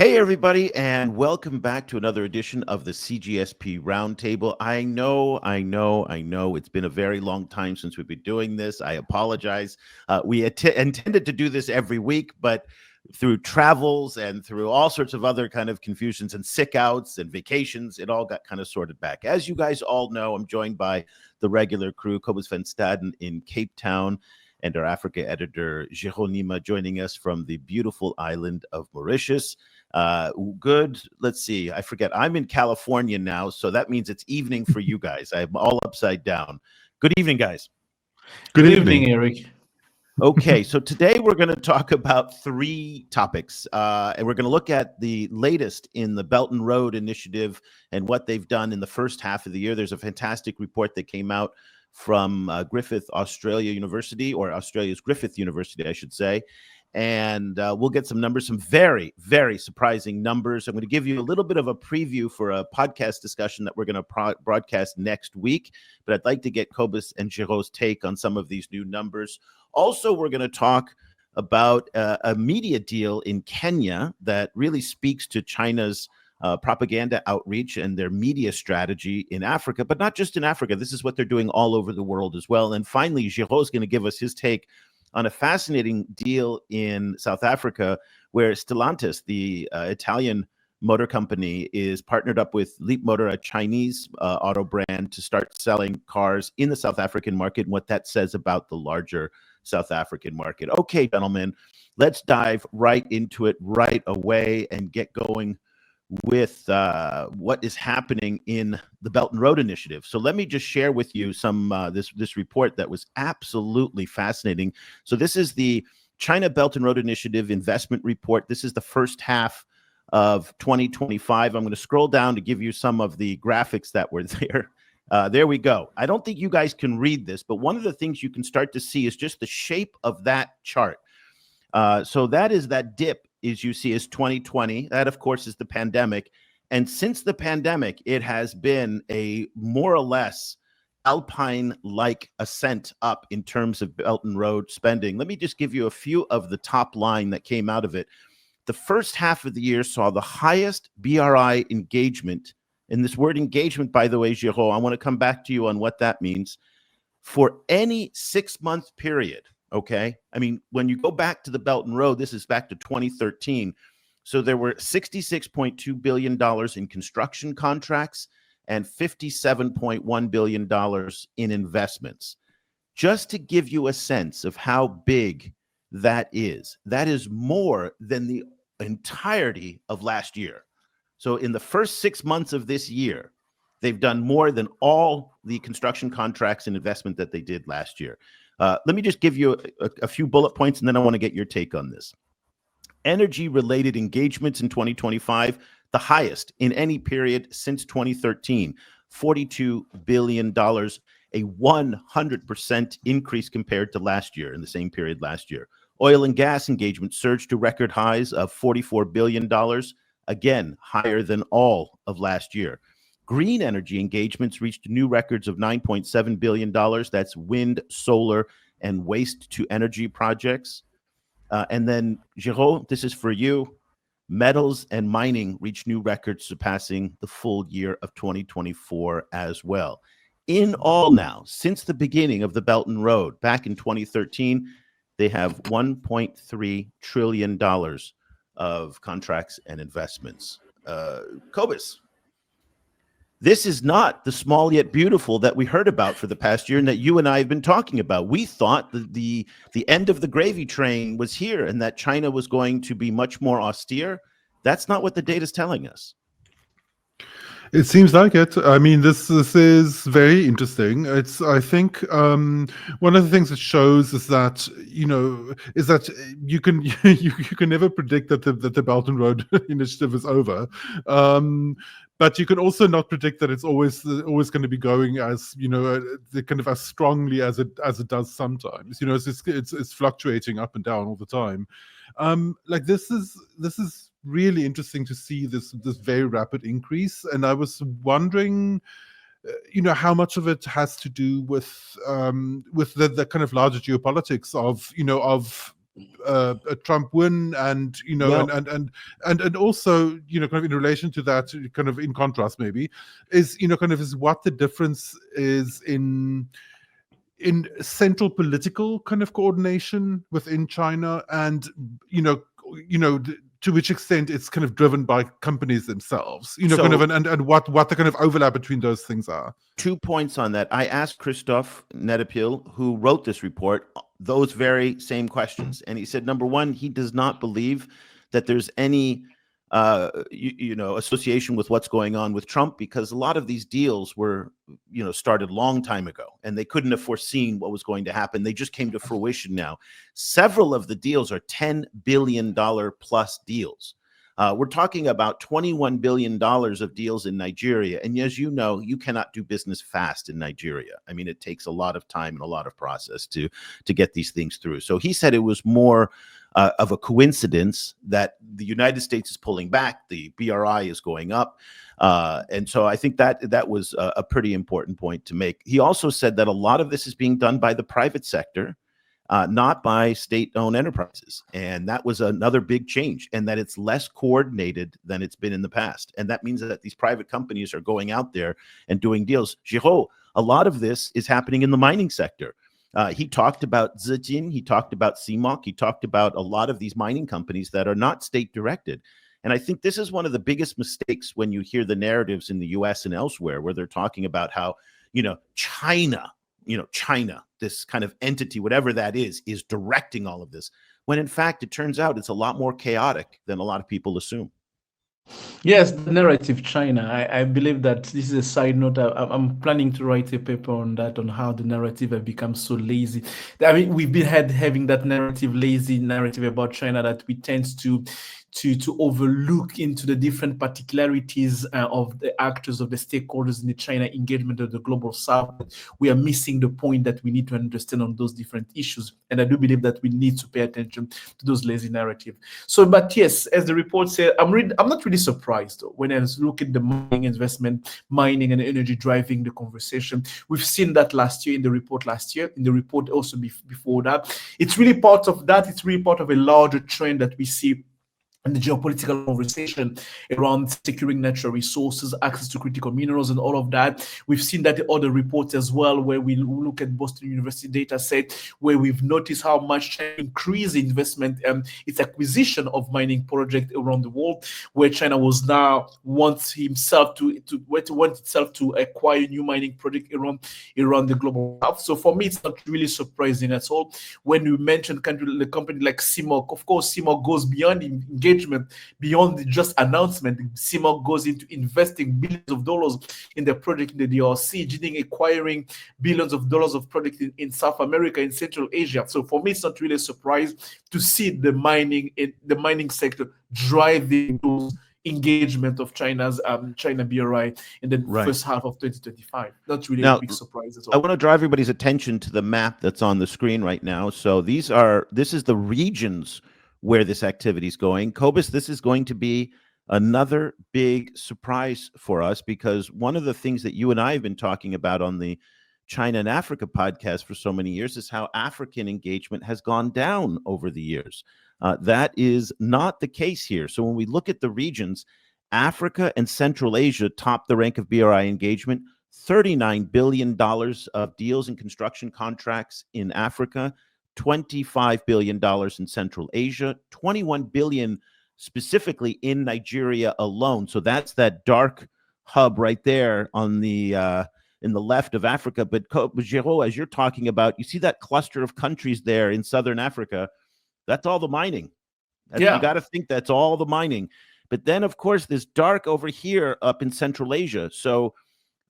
Hey, everybody, and welcome back to another edition of the CGSP Roundtable. I know. It's been a very long time since we've been doing this. I apologize. We intended to do this every week, but through travels and through all sorts of other kind of confusions and sick outs and vacations, it all got kind of sorted back. As you guys all know, I'm joined by the regular crew, Cobus van Staden in Cape Town, and our Africa editor, Geraud joining us from the beautiful island of Mauritius. Good. Let's see. I forget. I'm in California now, so that means it's evening for you guys. I'm all upside down. Good evening, guys. Good evening, Eric. Okay, so today we're going to talk about three topics, and we're going to look at the latest in the Belt and Road Initiative and what they've done in the first half of the year. There's a fantastic report that came out from Griffith Australia University, or Australia's Griffith University, I should say. And we'll get some numbers, some very, very surprising numbers. I'm going to give you a little bit of a preview for a podcast discussion that we're going to broadcast next week. But I'd like to get Cobus and Geraud's take on some of these new numbers. Also, we're going to talk about a media deal in Kenya that really speaks to China's propaganda outreach and their media strategy in Africa, but not just in Africa. This is what they're doing all over the world as well. And finally, Geraud is going to give us his take on a fascinating deal in South Africa where Stellantis, the Italian motor company, is partnered up with Leapmotor, a Chinese auto brand, to start selling cars in the South African market, and what that says about the larger South African market. Okay, gentlemen, let's dive right into it right away and get going with what is happening in the Belt and Road Initiative. So let me just share with you some this report that was absolutely fascinating. So this is the China Belt and Road Initiative investment report. This is the first half of 2025. I'm going to scroll down to give you some of the graphics that were there. There we go. I don't think you guys can read this, but one of the things you can start to see is just the shape of that chart. So that is that dip, as you see, is 2020. That, of course, is the pandemic. And since the pandemic, it has been a more or less alpine-like ascent up in terms of Belt and Road spending. Let me just give you a few of the top line that came out of it. The first half of the year saw the highest BRI engagement. And this word engagement, by the way, Geraud, I want to come back to you on what that means. For any 6-month period. Okay. I mean, when you go back to the Belt and Road, this is back to 2013. So there were $66.2 billion in construction contracts and $57.1 billion in investments. Just to give you a sense of how big that is more than the entirety of last year. So in the first 6 months of this year, they've done more than all the construction contracts and investment that they did last year. Let me just give you a few bullet points, and then I want to get your take on this. Energy-related engagements in 2025, the highest in any period since 2013, $42 billion, a 100% increase compared to last year, in the same period last year. Oil and gas engagement surged to record highs of $44 billion, again, higher than all of last year. Green energy engagements reached new records of $9.7 billion. That's wind, solar, and waste-to-energy projects. And then, Geraud, this is for you. Metals and mining reached new records, surpassing the full year of 2024 as well. In all now, since the beginning of the Belt and Road, back in 2013, they have $1.3 trillion of contracts and investments. Cobus. This is not the small yet beautiful that we heard about for the past year and that you and I have been talking about. We thought that the end of the gravy train was here and that China was going to be much more austere. That's not what the data is telling us. It seems like it. I mean, this is very interesting. I think one of the things it shows is that you can you can never predict that the Belt and Road Initiative is over. But you can also not predict that it's always going to be going as kind of as strongly as it does sometimes. It's fluctuating up and down all the time. Like this is really interesting to see this very rapid increase, and I was wondering, how much of it has to do with the kind of larger geopolitics of a Trump win, and and also kind of in relation to that, kind of in contrast maybe, is kind of is what the difference is in central political kind of coordination within China, and to which extent it's kind of driven by companies themselves, kind of, and what the kind of overlap between those things are. 2 points on that. I asked Christophe Netapil, who wrote this report, those very same questions. And he said, number one, he does not believe that there's any association with what's going on with Trump, because a lot of these deals were, started a long time ago, and they couldn't have foreseen what was going to happen. They just came to fruition now. Several of the deals are $10 billion plus deals. We're talking about $21 billion of deals in Nigeria. And as you know, you cannot do business fast in Nigeria. I mean, it takes a lot of time and a lot of process to get these things through. So he said it was more of a coincidence that the United States is pulling back, the BRI is going up. And so I think that was a pretty important point to make. He also said that a lot of this is being done by the private sector, not by state-owned enterprises. And that was another big change, and that it's less coordinated than it's been in the past. And that means that these private companies are going out there and doing deals. Geraud, a lot of this is happening in the mining sector. He talked about Zijin, he talked about CMOC, he talked about a lot of these mining companies that are not state-directed. And I think this is one of the biggest mistakes when you hear the narratives in the U.S. and elsewhere, where they're talking about how, China, this kind of entity, whatever that is directing all of this, when in fact, it turns out it's a lot more chaotic than a lot of people assume. Yes, the narrative China. I believe that this is a side note. I'm planning to write a paper on that, on how the narrative has become so lazy. I mean, we've been having that lazy narrative about China, that we tend to overlook into the different particularities of the actors, of the stakeholders in the China engagement of the global South. We are missing the point that we need to understand on those different issues. And I do believe that we need to pay attention to those lazy narratives. So, but yes, as the report said, I'm not really surprised though, when I look at the mining investment, mining and energy driving the conversation. We've seen that last year, in the report also before that. It's really part of that. It's really part of a larger trend that we see and the geopolitical conversation around securing natural resources, access to critical minerals, and all of that. We've seen that in other reports as well, where we look at Boston University data set, where we've noticed how much China increased investment and its acquisition of mining projects around the world, where China was now wants itself to acquire new mining projects around the global south. So for me, it's not really surprising at all. When you mention the company like CMOC, of course, CMOC goes beyond engagement, beyond just announcement. CMOC goes into investing billions of dollars in the project in the DRC, Jining acquiring billions of dollars of projects in South America, in Central Asia. So for me, it's not really a surprise to see the mining sector driving those engagement of China BRI in the first half of 2025. Not really a big surprise at all. I want to draw everybody's attention to the map that's on the screen right now. So this is the regions where this activity is going. Cobus, this is going to be another big surprise for us, because one of the things that you and I have been talking about on the China and Africa podcast for so many years is how African engagement has gone down over the years. That is not the case here. So when we look at the regions, Africa and Central Asia top the rank of BRI engagement. $39 billion of deals and construction contracts in Africa, $25 billion in Central Asia, $21 billion specifically in Nigeria alone. So that's that dark hub right there on the in the left of Africa. But Geraud, as you're talking about, you see that cluster of countries there in Southern Africa. That's all the mining. You got to think that's all the mining. But then, of course, there's dark over here up in Central Asia. So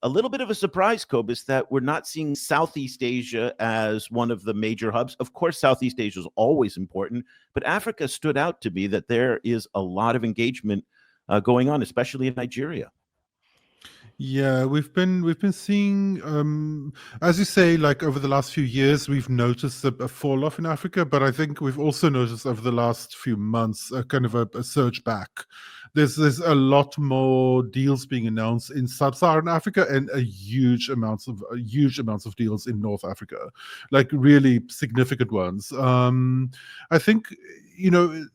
a little bit of a surprise, Cobus, that we're not seeing Southeast Asia as one of the major hubs. Of course, Southeast Asia is always important, but Africa stood out to me that there is a lot of engagement going on, especially in Nigeria. Yeah, we've been seeing, as you say, like over the last few years, we've noticed a fall off in Africa, but I think we've also noticed over the last few months a kind of a surge back. There's a lot more deals being announced in sub-Saharan Africa and huge amounts of deals in North Africa, like really significant ones. I think I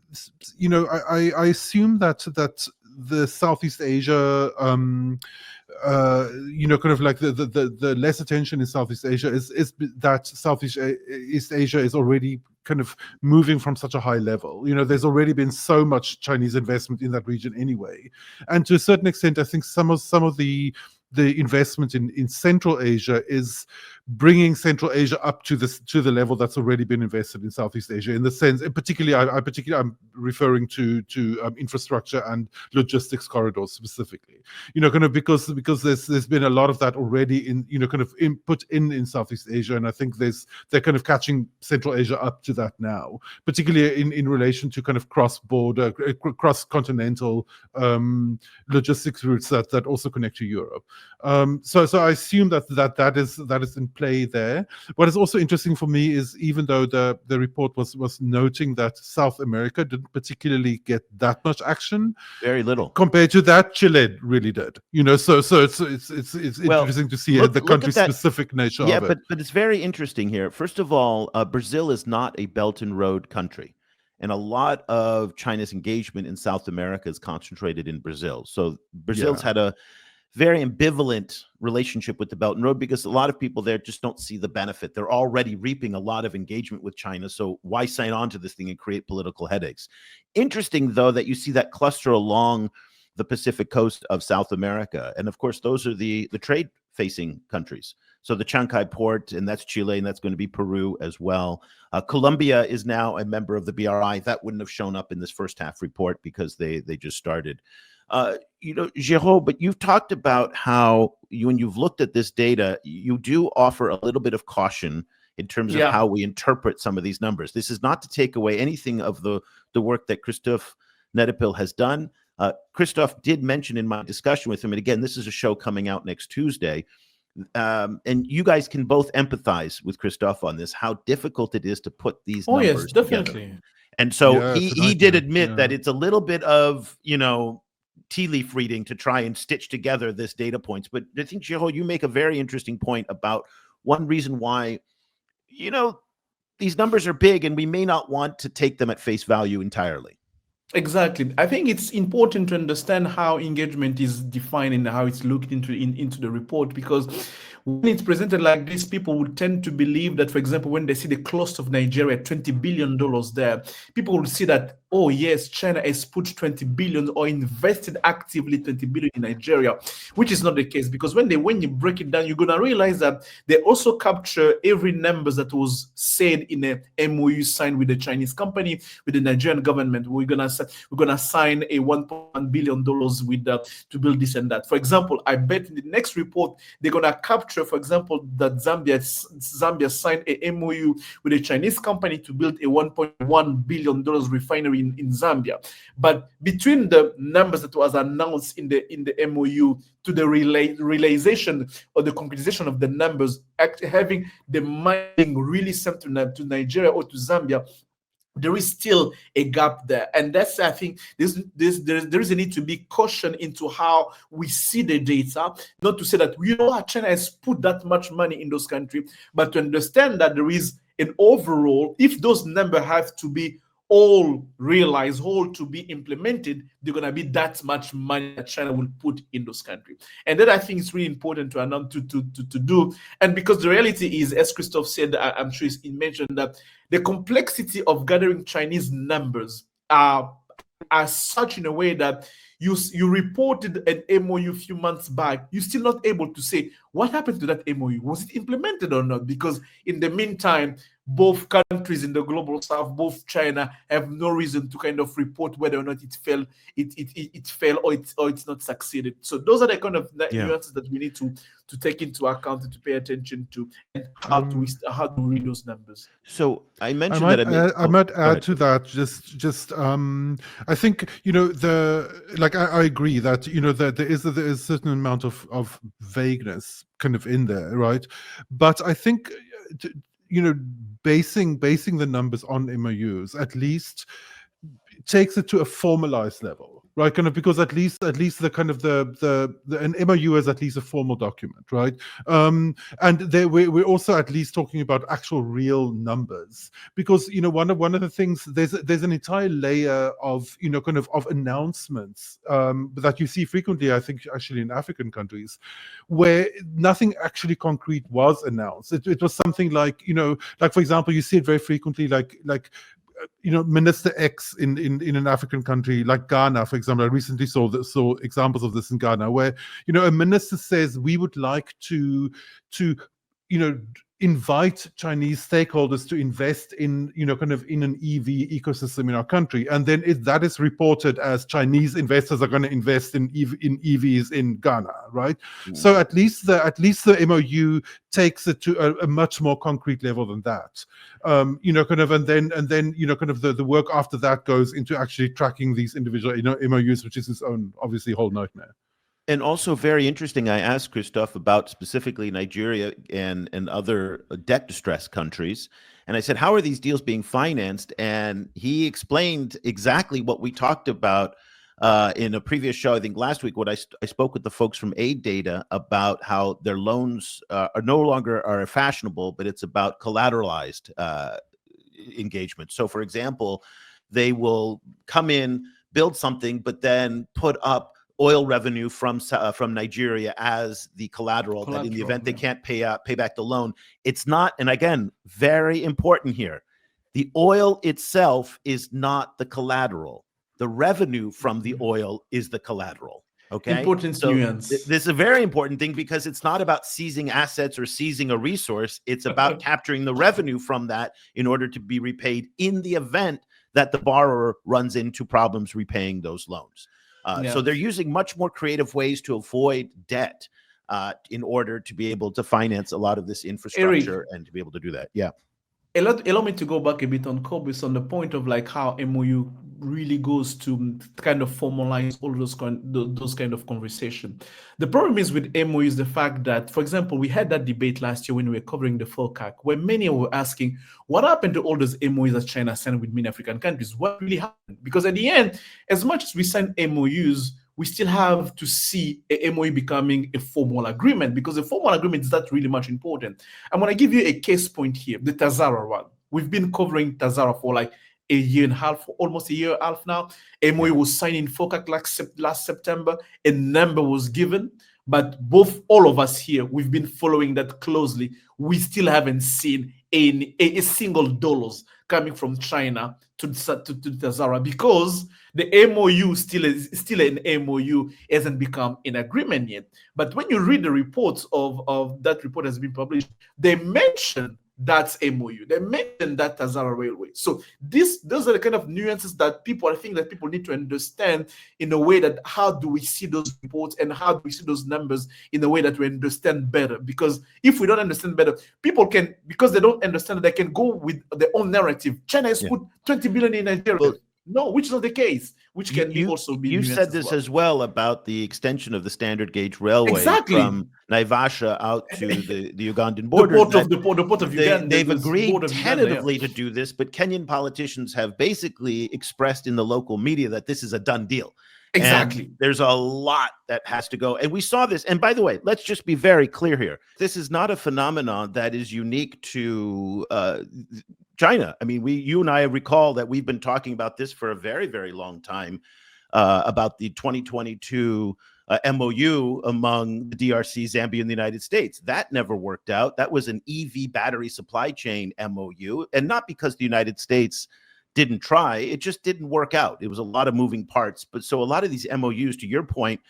assume that the Southeast Asia kind of like the less attention in Southeast Asia is that Southeast Asia is already kind of moving from such a high level. There's already been so much Chinese investment in that region anyway, and to a certain extent, I think some of the investment in Central Asia is bringing Central Asia up to the level that's already been invested in Southeast Asia, in the sense, and particularly I'm referring to infrastructure and logistics corridors specifically. Kind of because there's been a lot of that already in kind of input in Southeast Asia, and I think they're kind of catching Central Asia up to that now, particularly in relation to kind of cross-border, cross-continental logistics routes that also connect to Europe. So I assume that is in play there. What is also interesting for me is, even though the report was noting that South America didn't particularly get that much action, very little compared to that, Chile really did. So it's interesting to see the country-specific nature of it. Yeah, but it's very interesting here. First of all, Brazil is not a Belt and Road country, and a lot of China's engagement in South America is concentrated in Brazil. So Brazil's had a very ambivalent relationship with the Belt and Road, because a lot of people there just don't see the benefit. They're already reaping a lot of engagement with China, so why sign on to this thing and create political headaches? Interesting, though, that you see that cluster along the Pacific coast of South America, and of course those are the trade-facing countries. So the Chancay port, and that's Chile, and that's going to be Peru as well. Colombia is now a member of the BRI. That wouldn't have shown up in this first half report because they just started. Geraud, but you've talked about how when you've looked at this data, you do offer a little bit of caution in terms of how we interpret some of these numbers. This is not to take away anything of the work that Christophe Netepil has done. Christophe did mention in my discussion with him, and again, this is a show coming out next Tuesday, and you guys can both empathize with Christophe on this, how difficult it is to put these numbers yes, definitely together. And so he did admit that it's a little bit of, tea leaf reading to try and stitch together this data points. But I think, Geraud, you make a very interesting point about one reason why, these numbers are big and we may not want to take them at face value entirely. Exactly. I think it's important to understand how engagement is defined and how it's looked into the report, because when it's presented like this, people would tend to believe that, for example, when they see the cost of Nigeria, $20 billion there, people will see that, oh yes, China has put 20 billion or invested actively 20 billion in Nigeria, which is not the case, because when you break it down, you're going to realize that they also capture every number that was said in a MOU signed with the Chinese company, with the Nigerian government. We're gonna sign a $1.1 billion with to build this and that. For example, I bet in the next report they're gonna capture, for example, that Zambia signed a MOU with a Chinese company to build a $1.1 billion refinery in Zambia. But between the numbers that was announced in the MOU to the realization or the concretization of the numbers, having the mining really sent to Nigeria or to Zambia, there is still a gap there. And that's, I think, there is a need to be caution into how we see the data, not to say that China has put that much money in those countries, but to understand that there is an overall, if those numbers have to be all realized, all to be implemented, they're going to be that much money that China will put in those countries. And that, I think, is really important to announce, to do. And because the reality is, as Christophe said, I'm sure he mentioned that the complexity of gathering Chinese numbers are such in a way that you reported an MOU a few months back, you're still not able to say what happened to that MOU. Was it implemented or not? Because in the meantime, both countries in the global south, both China, have no reason to kind of report whether or not it fell or it's not succeeded. So those are the kind of nuances that we need to take into account and to pay attention to, and how to read those numbers. So I mentioned I might add to that. Just I think I agree that that there is a certain amount of vagueness kind of in there, right? But I think basing the numbers on MOUs at least takes it to a formalized level. right? Kind of, because at least the kind of an MOU is at least a formal document, right? And we're also at least talking about actual real numbers, because one of the things, there's an entire layer of kind of announcements that you see frequently, I think, actually in African countries, where nothing actually concrete was announced. It was something like, like, for example, you see it very frequently, like Minister X in an African country like Ghana, for example. I recently saw examples of this in Ghana, where a minister says, we would like to invite Chinese stakeholders to invest in kind of in an EV ecosystem in our country, and then that is reported as Chinese investors are going to invest in EVs in Ghana, right? So at least the MOU takes it to a much more concrete level than that, kind of, and then kind of the work after that goes into actually tracking these individual MOUs, which is its own obviously whole nightmare. And also very interesting, I asked Christophe about specifically Nigeria and other debt distressed countries. And I said, how are these deals being financed? And he explained exactly what we talked about in a previous show, I think last week, when I spoke with the folks from Aid Data about how their loans are no longer are fashionable, but it's about collateralized engagement. So, for example, they will come in, build something, but then put up oil revenue from Nigeria as the collateral, that in the event they can't pay back the loan, it's not. And again, very important here, the oil itself is not the collateral. The revenue from the oil is the collateral. Okay. Important nuance. This is a very important thing, because it's not about seizing assets or seizing a resource. It's about capturing the revenue from that in order to be repaid in the event that the borrower runs into problems repaying those loans. So they're using much more creative ways to avoid debt in order to be able to finance a lot of this infrastructure, Eric, and to be able to do that. Yeah. Allow me to go back a bit on Cobus, on the point of like how MOU really goes to kind of formalize all those kind of conversation. The problem is with MOU is the fact that, for example, we had that debate last year when we were covering the FOCAC, where many were asking, what happened to all those MOUs that China signed with many African countries? What really happened? Because at the end, as much as we sign MOUs, we still have to see a MOU becoming a formal agreement, because a formal agreement is not really much important. I'm going to give you a case point here, the Tazara one. We've been covering Tazara for like a year and a half, almost a year and a half now. MOU was signed in FOCAC last September. A number was given, but all of us here, we've been following that closely. We still haven't seen a single dollars coming from China to Tazara, because the MOU still an MOU, hasn't become an agreement yet. But when you read the reports of that report has been published, they mention that's MOU. They mentioned that Tazara Railway. So those are the kind of nuances that I think that people need to understand, in a way that how do we see those reports and how do we see those numbers in a way that we understand better? Because if we don't understand better, people can, because they don't understand, they can go with their own narrative. China has put 20 billion in Nigeria. Well, no, which is not the case. Which can also be. You said this as well about the extension of the standard gauge railway from Naivasha out to the Ugandan border. The port of Uganda. They've agreed tentatively to do this, but Kenyan politicians have basically expressed in the local media that this is a done deal. Exactly. And there's a lot that has to go. And we saw this. And by the way, let's just be very clear here. This is not a phenomenon that is unique to China. I mean, you and I recall that we've been talking about this for a very, very long time, about the 2022 MOU among the DRC, Zambia, and the United States. That never worked out. That was an EV battery supply chain MOU, and not because the United States didn't try, it just didn't work out. It was a lot of moving parts. But so a lot of these MOUs, to your point,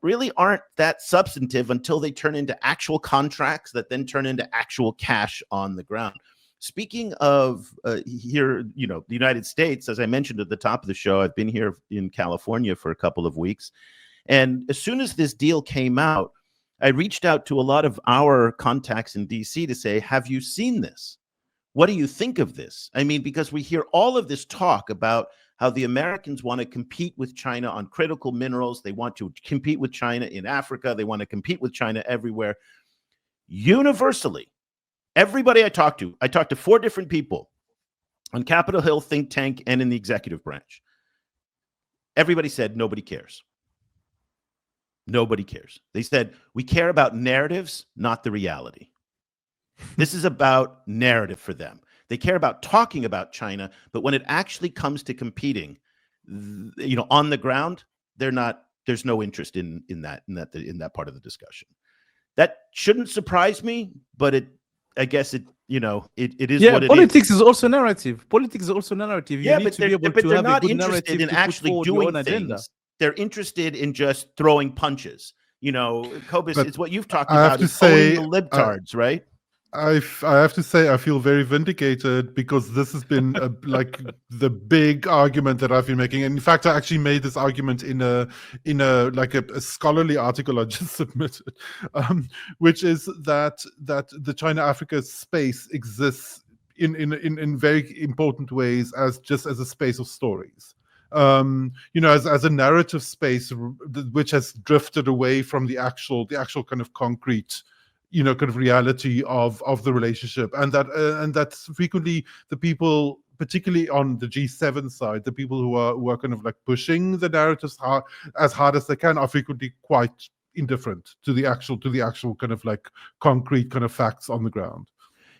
really aren't that substantive until they turn into actual contracts that then turn into actual cash on the ground. Speaking of here, the United States, as I mentioned at the top of the show, I've been here in California for a couple of weeks. And as soon as this deal came out, I reached out to a lot of our contacts in DC to say, have you seen this? What do you think of this? I mean, because we hear all of this talk about how the Americans want to compete with China on critical minerals. They want to compete with China in Africa. They want to compete with China everywhere. Universally, everybody I talked to 4 different people on Capitol Hill think tank and in the executive branch. Everybody said nobody cares. Nobody cares. They said, we care about narratives, not the reality. This is about narrative for them. They care about talking about China, but when it actually comes to competing, on the ground, there's no interest in that part of the discussion. That shouldn't surprise me, but I guess it is what it is. Politics is also narrative. Politics is also narrative. You need to be able to they're have not a good interested narrative in to actually put doing your own things. agenda. They're interested in just throwing punches. Cobus, But it's what you've talked I have about, to is owning say, the libtards, right? I have to say I feel very vindicated, because this has been like the big argument that I've been making. And in fact, I actually made this argument in a scholarly article I just submitted, which is that the China-Africa space exists in very important ways as a space of stories. As a narrative space which has drifted away from the actual kind of concrete kind of reality of the relationship, and that's frequently the people, particularly on the G7 side, the people who are kind of like pushing the narratives as hard as they can, are frequently quite indifferent to the actual kind of like concrete kind of facts on the ground.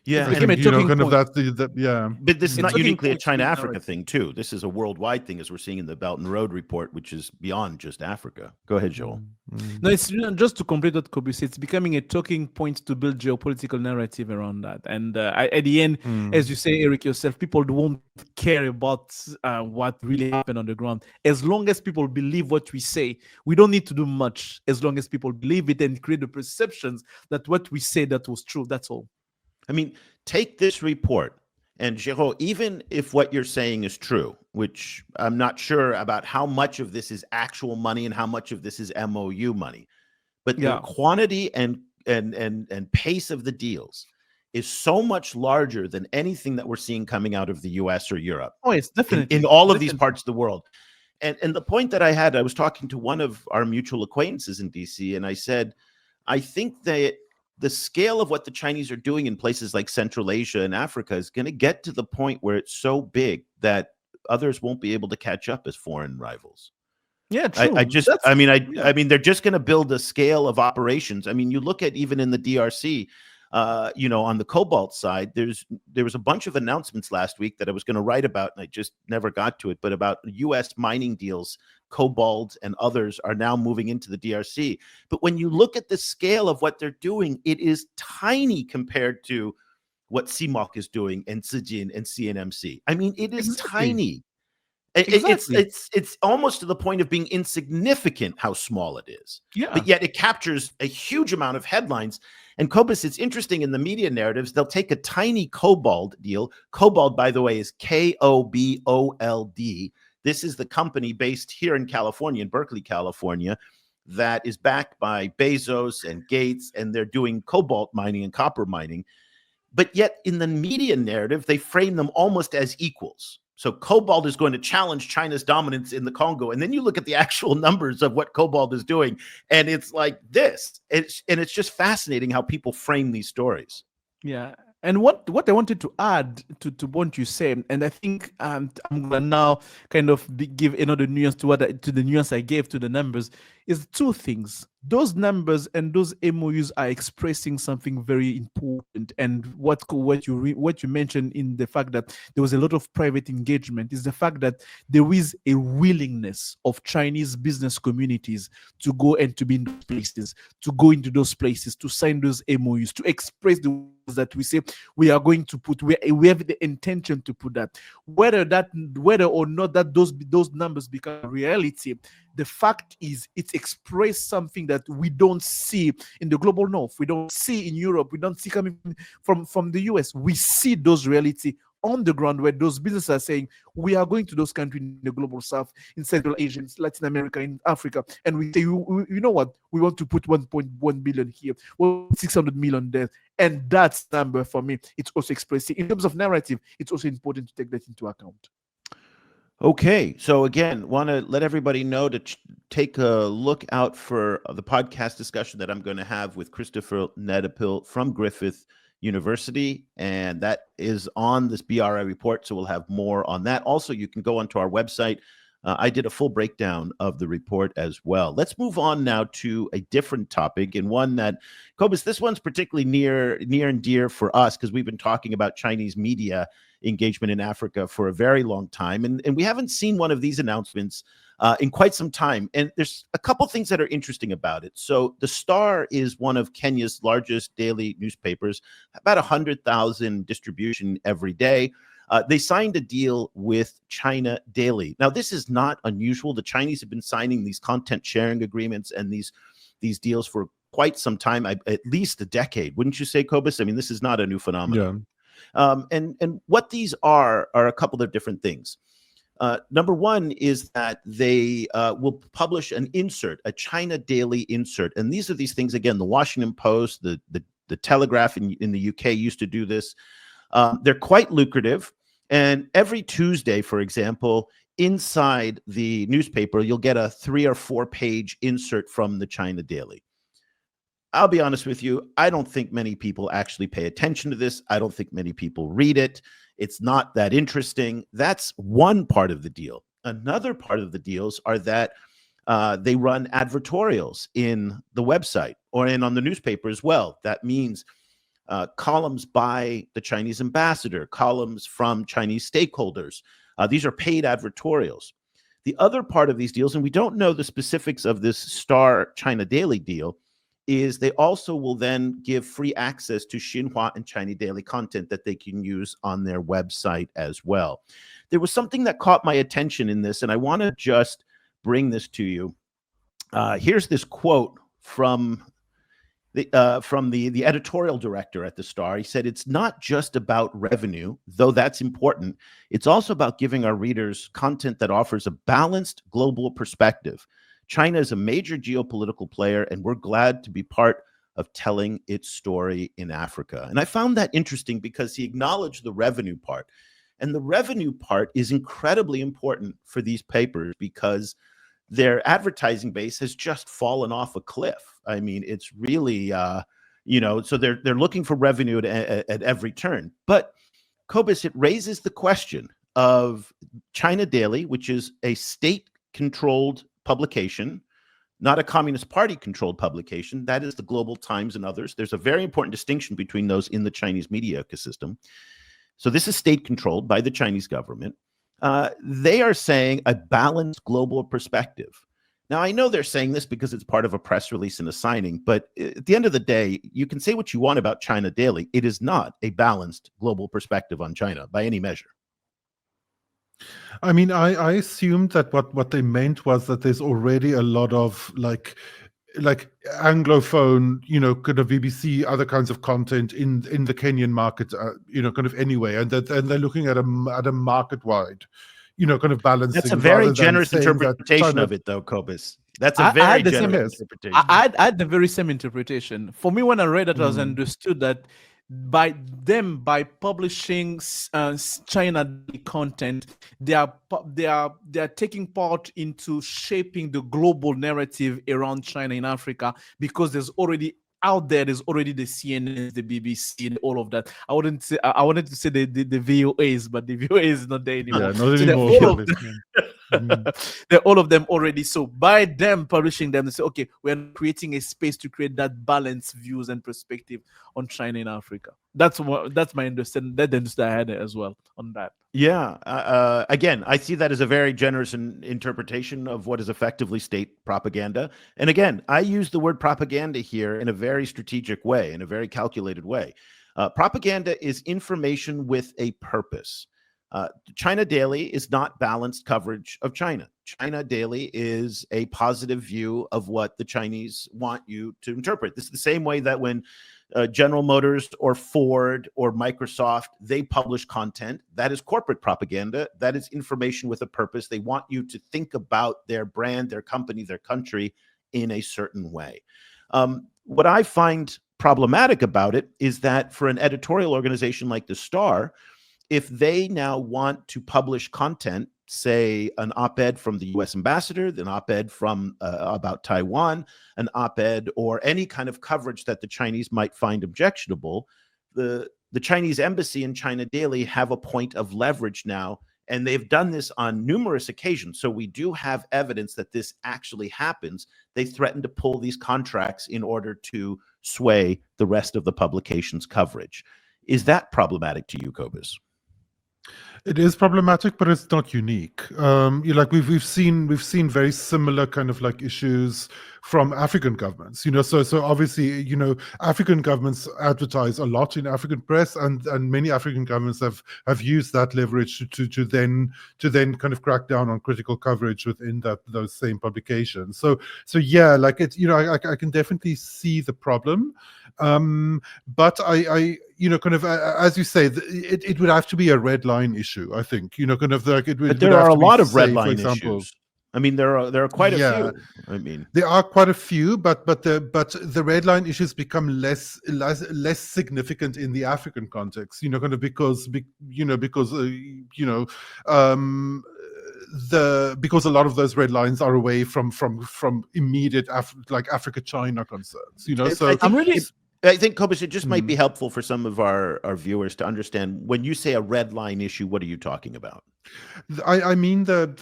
Yeah, it became a talking kind point. of yeah. But this is not talking uniquely a points in China-Africa narrative. thing, too. This is a worldwide thing, as we're seeing in the Belt and Road report, which is beyond just Africa. Go ahead, Joel. No, it's just to complete what Cobus, it's becoming a talking point to build geopolitical narrative around that. And at the end, as you say, Eric, yourself, people won't care about what really happened on the ground. As long as people believe what we say, we don't need to do much. As long as people believe it and create the perceptions that what we say that was true, that's all. I mean, take this report, and Geraud, even if what you're saying is true, which I'm not sure about how much of this is actual money and how much of this is MOU money, but the quantity and pace of the deals is so much larger than anything that we're seeing coming out of the U.S. or Europe. Oh, it's definitely in all of these parts of the world. And the point that I was talking to one of our mutual acquaintances in DC, and I said, I think that the scale of what the Chinese are doing in places like Central Asia and Africa is going to get to the point where it's so big that others won't be able to catch up as foreign rivals. Yeah, true. I mean, they're just going to build a scale of operations. I mean, you look at even in the DRC, on the cobalt side, there was a bunch of announcements last week that I was going to write about, and I just never got to it, but about U.S. mining deals. Cobalt and others are now moving into the DRC. But when you look at the scale of what they're doing, it is tiny compared to what CMOC is doing, and Zijin and CNMC. I mean, it is tiny. It's almost to the point of being insignificant how small it is. Yeah. But yet it captures a huge amount of headlines. And Cobus, it's interesting in the media narratives, they'll take a tiny cobalt deal. Cobalt, by the way, is KOBOLD. This is the company based here in California, in Berkeley, California, that is backed by Bezos and Gates, and they're doing cobalt mining and copper mining. But yet in the media narrative, they frame them almost as equals. So cobalt is going to challenge China's dominance in the Congo. And then you look at the actual numbers of what cobalt is doing, and it's like this. It's just fascinating how people frame these stories. Yeah. And what I wanted to add to what you said, and I think I'm gonna now kind of give another nuance to the nuance I gave to the numbers, is two things. Those numbers and those MOUs are expressing something very important. And what you mentioned in the fact that there was a lot of private engagement is the fact that there is a willingness of Chinese business communities to go and to be in those places, to go into those places, to sign those MOUs, to express the words that we say we are going to put. We have the intention to put that. Whether or not that those numbers become reality, the fact is it's expressed something that we don't see in the global north, we don't see in Europe, we don't see coming from the US. We see those reality on the ground where those businesses are saying we are going to those countries in the global south, in Central Asia, in Latin America, in Africa, and we say, you know what, we want to put 1.1 billion here, 600 million there. And that's number for me, it's also expressing in terms of narrative. It's also important to take that into account. Okay, so again, want to let everybody know to take a look out for the podcast discussion that I'm going to have with Christopher Nedapil from Griffith University, and that is on this BRI report, so we'll have more on that. Also, you can go onto our website, I did a full breakdown of the report as well. Let's move on now to a different topic, and one that, Cobus, this one's particularly near and dear for us because we've been talking about Chinese media engagement in Africa for a very long time, and we haven't seen one of these announcements in quite some time. And there's a couple things that are interesting about it. So the Star is one of Kenya's largest daily newspapers, about 100,000 distribution every day. They signed a deal with China Daily. Now, this is not unusual. The Chinese have been signing these content sharing agreements and these deals for quite some time, at least a decade. Wouldn't you say, Cobus? I mean, this is not a new phenomenon. Yeah. And what these are a couple of different things. Number one is that they will publish an insert, a China Daily insert. And these are these things, again, the Washington Post, the Telegraph in the UK used to do this. They're quite lucrative. And every Tuesday, for example, inside the newspaper, you'll get a 3 or 4 page insert from the China Daily. I'll be honest with you, I don't think many people actually pay attention to this. I don't think many people read it. It's not that interesting. That's one part of the deal. Another part of the deals are that they run advertorials in the website or on the newspaper as well. That means columns by the Chinese ambassador, columns from Chinese stakeholders. These are paid advertorials. The other part of these deals, and we don't know the specifics of this Star China Daily deal, is they also will then give free access to Xinhua and China Daily content that they can use on their website as well. There was something that caught my attention in this, and I want to just bring this to you. Here's this quote from the editorial director at the Star. He said, "It's not just about revenue, though that's important. It's also about giving our readers content that offers a balanced global perspective. China is a major geopolitical player, and we're glad to be part of telling its story in Africa." And I found that interesting because he acknowledged the revenue part. And the revenue part is incredibly important for these papers because their advertising base has just fallen off a cliff. I mean, it's really, so they're looking for revenue at every turn. But Cobus, it raises the question of China Daily, which is a state-controlled publication, not a Communist Party-controlled publication. That is the Global Times and others. There's a very important distinction between those in the Chinese media ecosystem. So this is state-controlled by the Chinese government. They are saying a balanced global perspective. Now, I know they're saying this because it's part of a press release and a signing, but at the end of the day, you can say what you want about China Daily. It is not a balanced global perspective on China by any measure. I mean, I assumed that what they meant was that there's already a lot of like Anglophone, kind of BBC, other kinds of content in the Kenyan market, kind of anyway, and they're looking at a market-wide, kind of balancing. That's a very generous interpretation of it, though, Cobus. That's a very generous interpretation. I had the very same interpretation. For me, when I read it, I was understood that by publishing China content, they are taking part into shaping the global narrative around China in Africa, because there's already the CNN, the BBC, and all of that. I wanted to say the VOAs, but the VOA is not there anymore. Yeah, not anymore. They're all of them already. So by them publishing them, they say, okay, we're creating a space to create that balanced views and perspective on China in Africa. That's my understanding. That understanding I had as well on that. Yeah. Again, I see that as a very generous interpretation of what is effectively state propaganda. And again, I use the word propaganda here in a very strategic way, in a very calculated way. Propaganda is information with a purpose. China Daily is not balanced coverage of China. China Daily is a positive view of what the Chinese want you to interpret. This is the same way that when General Motors or Ford or Microsoft, they publish content, that is corporate propaganda. That is information with a purpose. They want you to think about their brand, their company, their country in a certain way. What I find problematic about it is that for an editorial organization like the Star, if they now want to publish content, say an op-ed from the U.S. ambassador, an op-ed from about Taiwan, an op-ed or any kind of coverage that the Chinese might find objectionable, the Chinese embassy and China Daily have a point of leverage now And they've done this on numerous occasions. So we do have evidence that this actually happens. They threaten to pull these contracts in order to sway the rest of the publication's coverage. Is that problematic to you, Cobus? It is problematic, but it's not unique. Like we've seen very similar kind of like issues from African governments. So obviously, African governments advertise a lot in African press, and many African governments have used that leverage to then kind of crack down on critical coverage within those same publications. So yeah, like it's I can definitely see the problem, but I kind of as you say, it would have to be a red line issue. I think kind of like it would. But there are a lot of red line issues. I mean, there are quite a few. I mean, there are quite a few, but the red line issues become less significant in the African context. Kind of because because a lot of those red lines are away from immediate Africa-China concerns. So I think, Cobus, it just might be helpful for some of our viewers to understand when you say a red line issue, what are you talking about? I mean Eric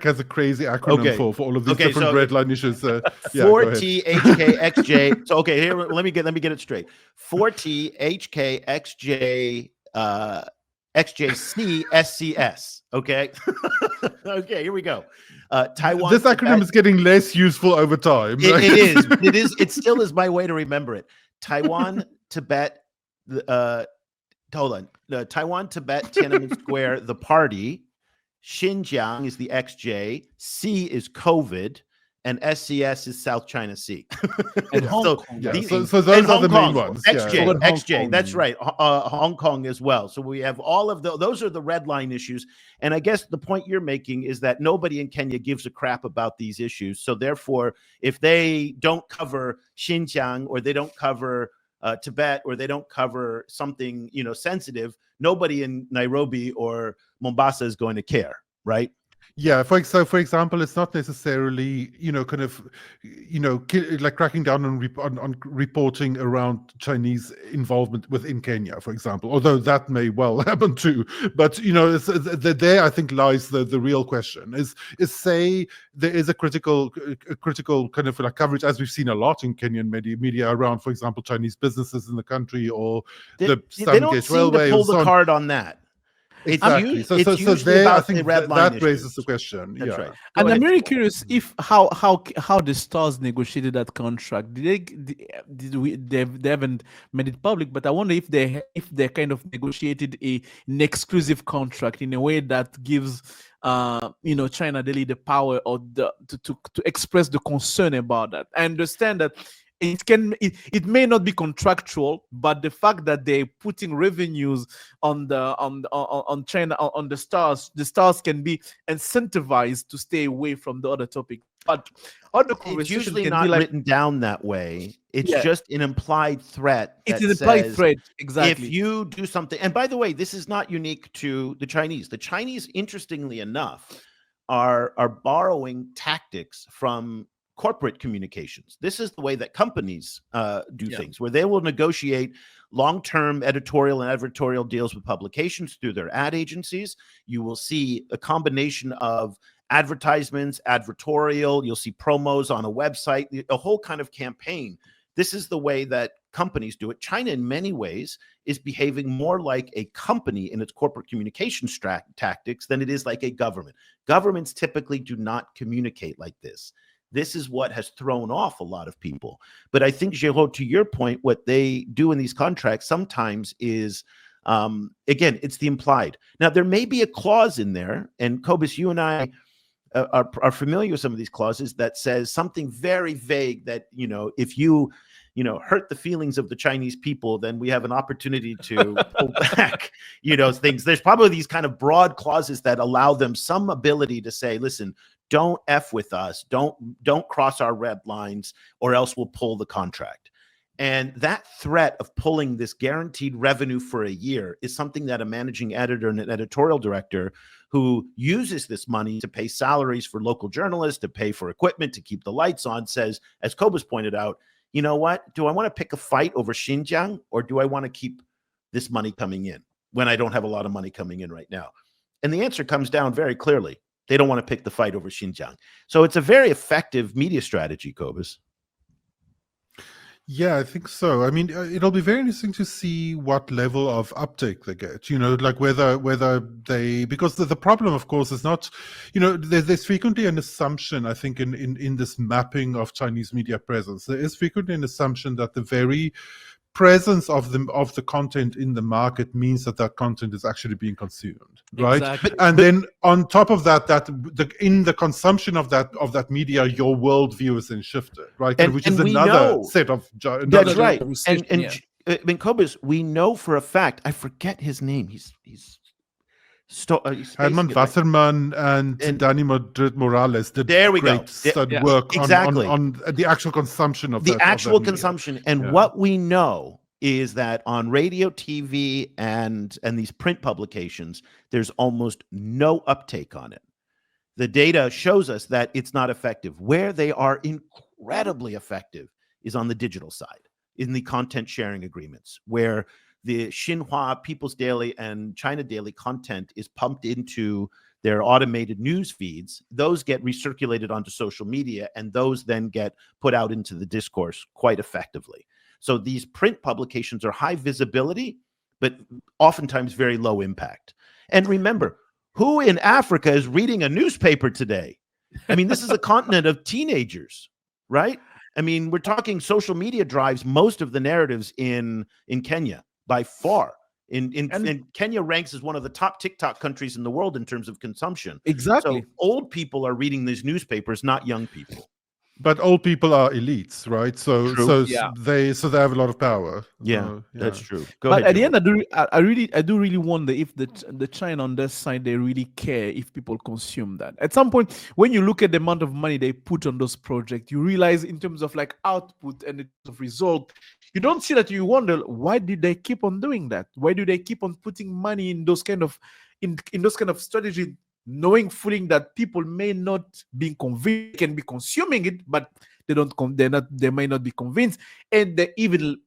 has a crazy acronym for all of these different red line issues. 4T HK XJ. So here let me get it straight. 4T HK XJ XJC SCS. Okay. Okay, here we go. Taiwan. This acronym is getting less useful over time. It is. It still is my way to remember it. Taiwan, Tibet, Taiwan, Tibet, Tiananmen Square, the party. Xinjiang is the XJ. C is COVID. And SCS is South China Sea. And Hong Kong. So those are the main ones. XJ, that's right. Hong Kong as well. So we have all of those are the red line issues. And I guess the point you're making is that nobody in Kenya gives a crap about these issues. So therefore, if they don't cover Xinjiang or they don't cover Tibet or they don't cover something sensitive, nobody in Nairobi or Mombasa is going to care, right? Yeah, for example, it's not necessarily kind of like cracking down on reporting around Chinese involvement within Kenya, for example. Although that may well happen too, but there I think lies the real question: is say there is a critical kind of like coverage, as we've seen a lot in Kenyan media around, for example, Chinese businesses in the country or the Standard Gauge Railway. They don't seem to pull the card on that. Exactly. So there, I think that raises the question. That's right. And I'm really curious if how the stars negotiated that contract. They haven't made it public, but I wonder if they kind of negotiated an exclusive contract in a way that gives China Daily the power or to express the concern about that. I understand that it may not be contractual, but the fact that they're putting revenues on China on the stars can be incentivized to stay away from the other topic. But other it's usually not written down that way. It's just an implied threat. It's an implied threat, exactly. If you do something, and by the way, this is not unique to the Chinese. The Chinese, interestingly enough, are borrowing tactics from corporate communications. This is the way that companies do things, where they will negotiate long-term editorial and advertorial deals with publications through their ad agencies. You will see a combination of advertisements, advertorial, you'll see promos on a website, a whole kind of campaign. This is the way that companies do it. China, in many ways, is behaving more like a company in its corporate communication tactics than it is like a government. Governments typically do not communicate like this. This is what has thrown off a lot of people. But I think, Geraud, to your point, what they do in these contracts sometimes is, again, it's the implied. Now, there may be a clause in there, and Cobus, you and I are familiar with some of these clauses that says something very vague that, if you hurt the feelings of the Chinese people, then we have an opportunity to pull back, things. There's probably these kind of broad clauses that allow them some ability to say, listen, don't F with us, don't cross our red lines, or else we'll pull the contract. And that threat of pulling this guaranteed revenue for a year is something that a managing editor and an editorial director who uses this money to pay salaries for local journalists, to pay for equipment, to keep the lights on, says, as Cobus pointed out, you know what? Do I want to pick a fight over Xinjiang, or do I want to keep this money coming in? when I don't have a lot of money coming in right now? And the answer comes down very clearly. They don't want to pick the fight over Xinjiang. So it's a very effective media strategy, Cobus. Yeah, I think so. I mean, it'll be very interesting to see what level of uptake they get. Like whether they, because the problem, of course, is not, there's frequently an assumption, I think, in this mapping of Chinese media presence. There is frequently an assumption that the very presence of the content in the market means that content is actually being consumed, right? Exactly. And then on top of that, in the consumption of that media, your worldview is then shifted, right? Which is another set of. That's right. And Cobus, we know for a fact. I forget his name. He's Herman Wasserman and Danny Morales did great work on the actual consumption of the actual consumption. And what we know is that on radio, TV, and these print publications, there's almost no uptake on it. The data shows us that it's not effective. Where they are incredibly effective is on the digital side, in the content sharing agreements, where the Xinhua, People's Daily, and China Daily content is pumped into their automated news feeds. Those get recirculated onto social media, and those then get put out into the discourse quite effectively. So these print publications are high visibility, but oftentimes very low impact. And remember, who in Africa is reading a newspaper today? I mean, this is a continent of teenagers, right? I mean, we're talking social media drives most of the narratives in Kenya. By far, and Kenya ranks as one of the top TikTok countries in the world in terms of consumption. Exactly. So old people are reading these newspapers, not young people. But old people are elites, right? So they have a lot of power. Yeah, that's true. Go ahead, at the end, I do really wonder if the China on their side, they really care if people consume that. At some point, when you look at the amount of money they put on those projects, you realize in terms of like output and in terms of result, you don't see that. You wonder, why did they keep on doing that? Why do they keep on putting money in those kind of in those kind of strategy, knowing fully that people may not be convinced, can be consuming it, but they might not be convinced, and they even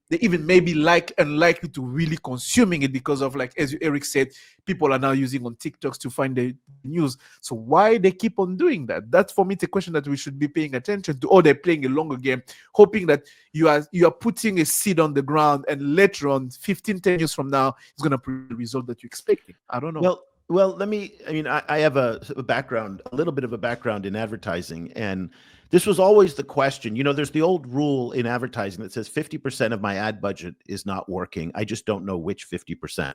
may be unlikely to really consuming it because of, like as Eric said, people are now using on TikToks to find the news. So why they keep on doing that? That's, for me, the question that we should be paying attention to. Or they're playing a longer game, hoping that you are putting a seed on the ground, and later on, 10 years from now, it's going to produce the result that you're expecting. I don't know. Well, I have a little bit of a background in advertising, and this was always the question. There's the old rule in advertising that says 50% of my ad budget is not working. I just don't know which 50%.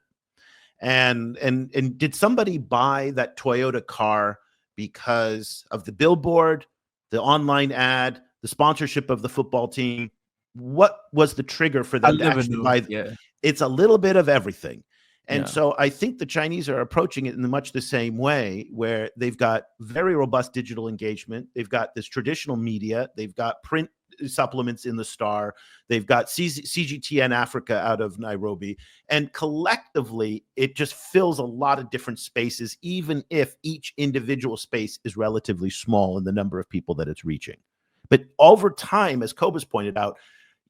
And did somebody buy that Toyota car because of the billboard, the online ad, the sponsorship of the football team? What was the trigger for them to actually buy? Yeah. It's a little bit of everything. And so I think the Chinese are approaching it in much the same way, where they've got very robust digital engagement. They've got this traditional media. They've got print supplements in the Star. They've got CGTN Africa out of Nairobi. And collectively, it just fills a lot of different spaces, even if each individual space is relatively small in the number of people that it's reaching. But over time, as Cobus pointed out,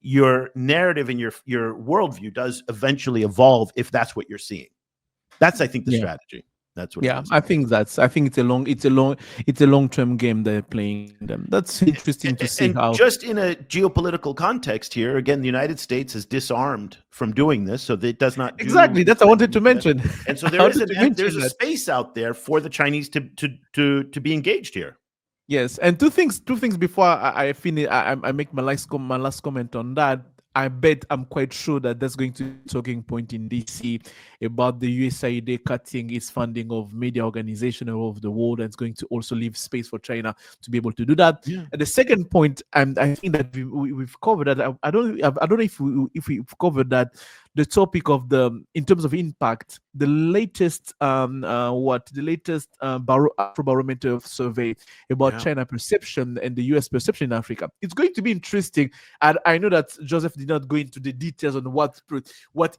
your narrative and your worldview does eventually evolve if that's what you're seeing. That's, I think, the strategy. That's what. I think it's a long-term game they're playing them. That's interesting to see how. Just in a geopolitical context here, again, the United States has disarmed from doing this, so it does not. Exactly, that's what I wanted to mention. And so there's a space out there for the Chinese to be engaged here. Yes, and two things before I finish. I make my last comment on that. I'm quite sure that that's going to be a talking point in DC about the USAID cutting its funding of media organizations all over the world, and it's going to also leave space for China to be able to do that. Yeah. And the second point, and I think that we've covered that. I don't know if we've covered that. The topic of in terms of impact, the latest Afrobarometer survey about China perception and the US perception in Africa. It's going to be interesting, and I know that Joseph did not go into the details on what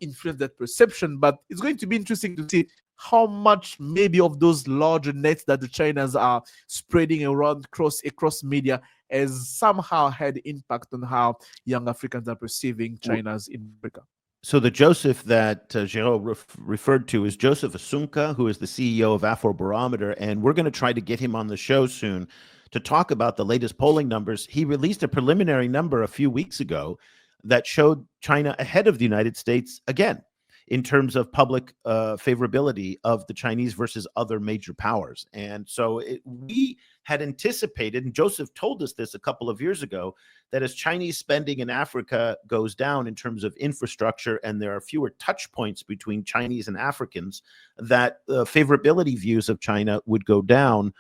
influenced that perception, but it's going to be interesting to see how much maybe of those larger nets that the Chinas are spreading around across media has somehow had impact on how young Africans are perceiving China's in Africa. So the Joseph that Geraud referred to is Joseph Asunka, who is the CEO of Afrobarometer, and we're going to try to get him on the show soon to talk about the latest polling numbers. He released a preliminary number a few weeks ago that showed China ahead of the United States again in terms of public favorability of the Chinese versus other major powers. And so we had anticipated, and Joseph told us this a couple of years ago, that as Chinese spending in Africa goes down in terms of infrastructure and there are fewer touch points between Chinese and Africans, that favorability views of China would go down.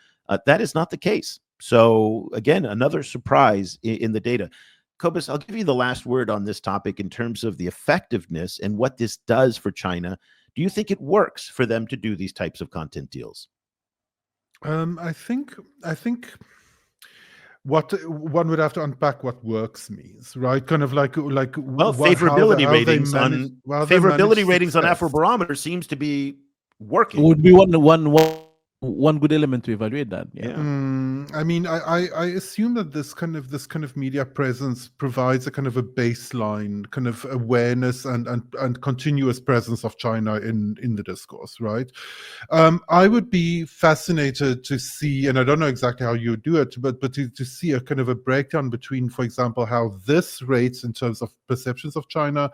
That is not the case. So again, another surprise in the data. Cobus, I'll give you the last word on this topic in terms of the effectiveness and what this does for China. Do you think it works for them to do these types of content deals? I think what one would have to unpack what works means, right? Kind of like well, what, favorability how ratings they manage, on favorability ratings on success. Afrobarometer seems to be working. It would be one good element to evaluate that. Yeah. I mean, I assume that this kind of media presence provides a kind of a baseline kind of awareness and continuous presence of China in the discourse, right? I would be fascinated to see, and I don't know exactly how you do it, but to see a kind of a breakdown between, for example, how this rates in terms of perceptions of China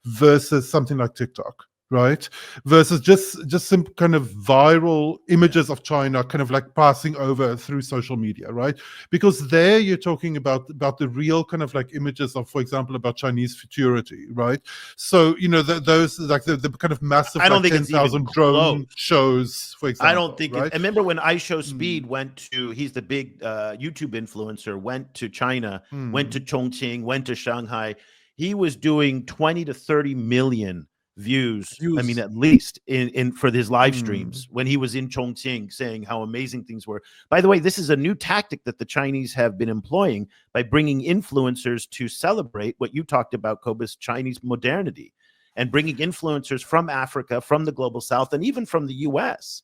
versus something like TikTok. Right, versus just some kind of viral images of China, kind of like passing over through social media, right? Because there you're talking about the real kind of like images of, for example, about Chinese futurity, right? So those like the kind of massive, I don't think 10,000 drone shows, for example. I don't think. Right? I remember when iShow Speed went to. He's the big YouTube influencer. Went to China. Went to Chongqing. Went to Shanghai. He was doing 20 to 30 million views. I mean, at least in for his live streams when he was in Chongqing, saying how amazing things were. By the way, this is a new tactic that the Chinese have been employing by bringing influencers to celebrate what you talked about, Cobus, Chinese modernity, and bringing influencers from Africa, from the global South, and even from the U.S.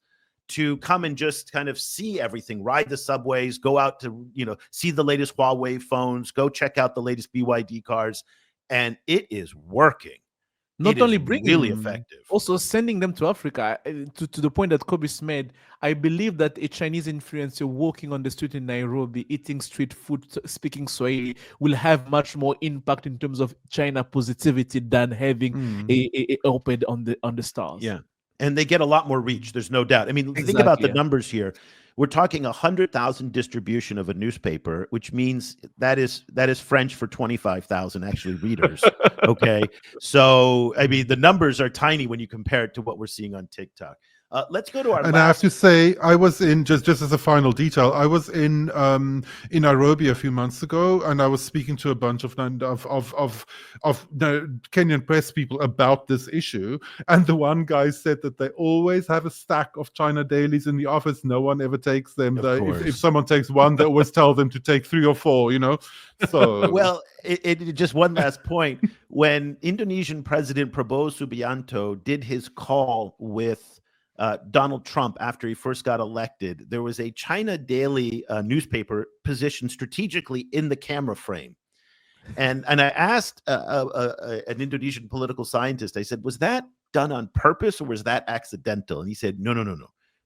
to come and just kind of see everything, ride the subways, go out to see the latest Huawei phones, go check out the latest BYD cars, and it is working. Not only bringing really effective, also sending them to Africa. To the point that Cobus made, I believe that a Chinese influencer walking on the street in Nairobi, eating street food, speaking Swahili, will have much more impact in terms of China positivity than having a op-ed on the stars. Yeah, and they get a lot more reach. There's no doubt. I mean, think about the numbers here. We're talking 100,000 distribution of a newspaper, which means that is French for 25,000 actually readers. Okay, so I mean the numbers are tiny when you compare it to what we're seeing on TikTok. Let's go to our. And I have to say, I was in just as a final detail. I was in Nairobi a few months ago, and I was speaking to a bunch of Kenyan press people about this issue. And the one guy said that they always have a stack of China dailies in the office. No one ever takes them. If someone takes one, they always tell them to take 3 or 4. So well, it just one last point. When Indonesian President Prabowo Subianto did his call with Donald Trump after he first got elected, there was a China Daily newspaper positioned strategically in the camera frame. And I asked an Indonesian political scientist, I said, was that done on purpose or was that accidental? And he said, no.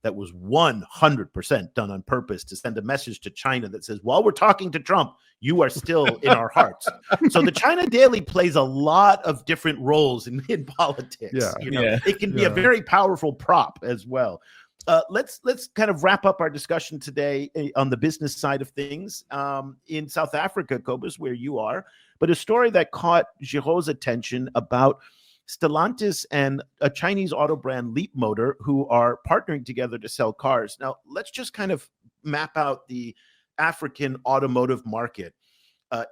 That was 100% done on purpose to send a message to China that says, while we're talking to Trump, you are still in our hearts. So the China Daily plays a lot of different roles in politics. It can be a very powerful prop as well. Let's kind of wrap up our discussion today on the business side of things. In South Africa, Cobus, where you are, but a story that caught Geraud's attention about Stellantis and a Chinese auto brand Leapmotor, who are partnering together to sell cars. Now, let's just kind of map out the African automotive market.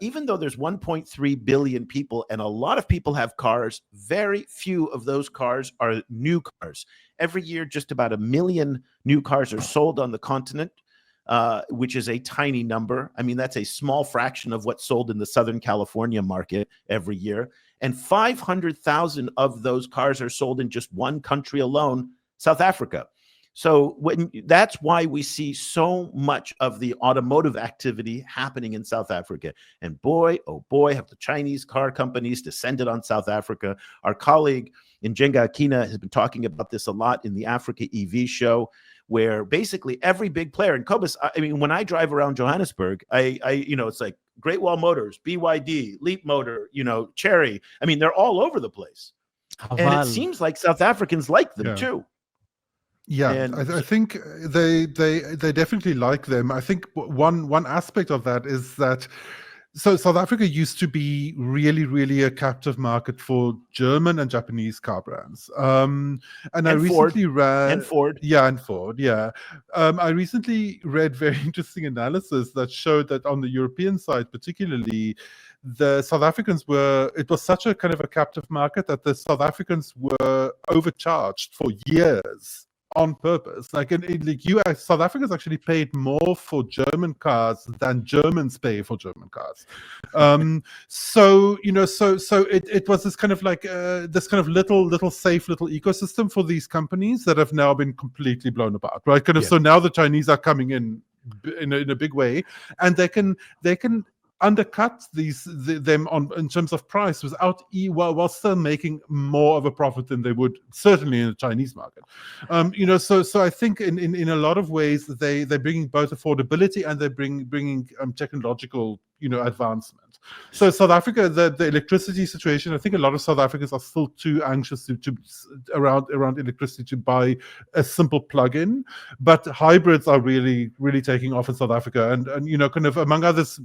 Even though there's 1.3 billion people and a lot of people have cars, very few of those cars are new cars. Every year, just about 1 million new cars are sold on the continent, which is a tiny number. I mean, that's a small fraction of what's sold in the Southern California market every year. And 500,000 of those cars are sold in just one country alone, South Africa. So that's why we see so much of the automotive activity happening in South Africa. And boy, oh boy, have the Chinese car companies descended on South Africa. Our colleague Njenga Akina has been talking about this a lot in the Africa EV show, where basically every big player in Cobus, I mean, when I drive around Johannesburg, I it's like Great Wall Motors, BYD, Leap Motor, Chery. I mean, they're all over the place. And it seems like South Africans like them too. Yeah, And I think they definitely like them. I think one aspect of that is that South Africa used to be really a captive market for German and Japanese car brands. And I recently read Ford. And Ford. I recently read very interesting analysis that showed that on the European side, particularly, the South Africans it was such a kind of a captive market that the South Africans were overcharged for years on purpose. Like in the US, South Africans actually paid more for German cars than Germans pay for German cars. So it was this kind of like this kind of little safe little ecosystem for these companies that have now been completely blown apart, right? So now the Chinese are coming in a big way, and they can undercut them in terms of price without while still making more of a profit than they would certainly in the Chinese market. So I think in a lot of ways they're bringing both affordability and they're bringing technological advancement. So South Africa, the electricity situation, I think a lot of South Africans are still too anxious to around electricity to buy a simple plug-in, but hybrids are really taking off in South Africa, and kind of among others,